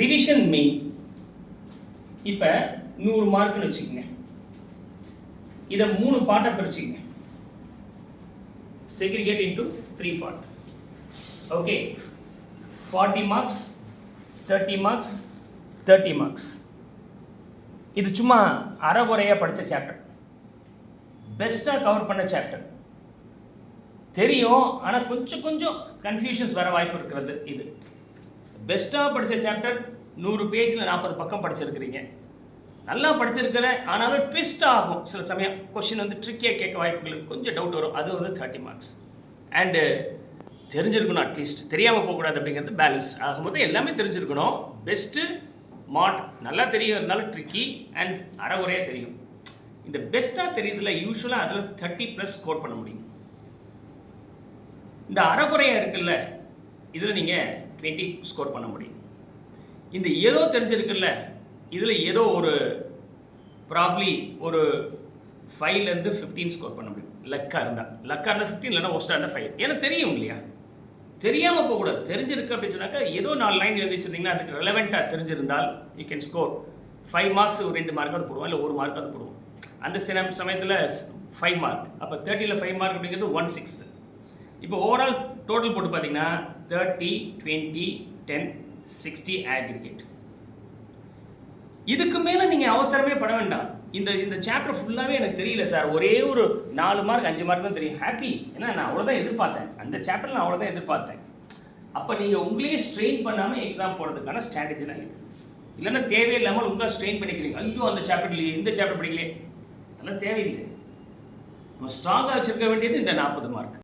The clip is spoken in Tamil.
Revision main. இப்போ 100 மார்க்குன்னு வச்சுக்கோங்க. இதை 3 பார்ட்டாக பிரிச்சுக்கங்க. Segregate into 3 parts. Okay. 40 marks, 30 marks, 30 marks. இது சும்மா அறகுறையாக படித்த சாப்டர், பெஸ்ட்டாக கவர் பண்ண சாப்டர் தெரியும். ஆனால் கொஞ்சம் கொஞ்சம் கன்ஃபியூஷன்ஸ் வர வாய்ப்பு இருக்கிறது. இது பெஸ்ட்டாக படித்த சாப்டர். 100 பேஜில் 40 பக்கம் படிச்சிருக்கிறீங்க. நல்லா படிச்சிருக்கிறேன், ஆனாலும் ட்விஸ்ட் ஆகும். சில சமயம் கொஷின் வந்து ட்ரிக்கியாக கேட்க வாய்ப்புகள், கொஞ்சம் டவுட் வரும். அது வந்து 30 மார்க்ஸ். அண்டு தெரிஞ்சிருக்கணும், அட்லீஸ்ட் தெரியாமல் போகக்கூடாது அப்படிங்கிறது பேலன்ஸ் ஆகும்போது எல்லாமே தெரிஞ்சிருக்கணும். பெஸ்ட்டு மாட் நல்லா தெரியும், இருந்தாலும் ட்ரிக்கி அண்ட் அறகுறையாக தெரியும். இந்த பெஸ்ட்டாக தெரியுதுல யூஸ்வலாக அதில் 30+ ஸ்கோர் பண்ண முடியும். இந்த அறகுறையாக இருக்குல்ல, இதில் நீங்கள் 20 ஸ்கோர் பண்ண முடியும். இந்த ஏதோ தெரிஞ்சிருக்குல்ல, இதில் ஏதோ ஒரு ப்ராப்ளி ஒரு 5லேருந்து 15 ஸ்கோர் பண்ண முடியும். லக்காக இருந்தால் 15, இல்லைனா ஒஸ்ட்டாக இருந்தால் 5. ஏன்னா தெரியும் இல்லையா, தெரியாமல் போகக்கூடாது. தெரிஞ்சிருக்கு அப்படின்னு சொன்னாக்கா ஏதோ 4 லைன் எழுதி வச்சுருந்தீங்கன்னா அதுக்கு ரெலவெண்ட்டாக தெரிஞ்சிருந்தால் யூ கேன் ஸ்கோர் 5 மார்க்ஸ். ஒரு 2 மார்க்காவது போடுவோம், இல்லை 1 மார்க்காவது போடுவோம். அந்த சில சமயத்தில் 5 மார்க். அப்போ 30ல் 5 மார்க் அப்படிங்கிறது 1/6. இப்போ ஓவரால் டோட்டல் போட்டு பார்த்தீங்கன்னா 30, 20, 10, 60 aggregate. இதுக்கு மேலே நீங்கள் அவசரமே பட வேண்டாம். இந்த சாப்டர் ஃபுல்லாகவே எனக்கு தெரியல சார், ஒரே ஒரு 4 மார்க் 5 மார்க் தான் தெரியும். ஹாப்பி, ஏன்னா நான் அவ்வளோதான் எதிர்பார்த்தேன். அந்த சாப்டர் நான் அவ்வளோதான் எதிர்பார்த்தேன். அப்போ நீங்கள் உங்களையே ஸ்ட்ரெயின் பண்ணாமல் எக்ஸாம் போடுறதுக்கான ஸ்ட்ராட்டஜி தான் இது. இல்லைன்னா தேவையில்லாமல் உங்களை ஸ்ட்ரெயின் பண்ணிக்கிறீங்க. ஐயோ அந்த சாப்டர் இல்லையே, இந்த சாப்டர் படிக்கலையே, அதெல்லாம் தேவையில்லை. நம்ம ஸ்ட்ராங்காக வச்சுருக்க வேண்டியது இந்த 40 மார்க்.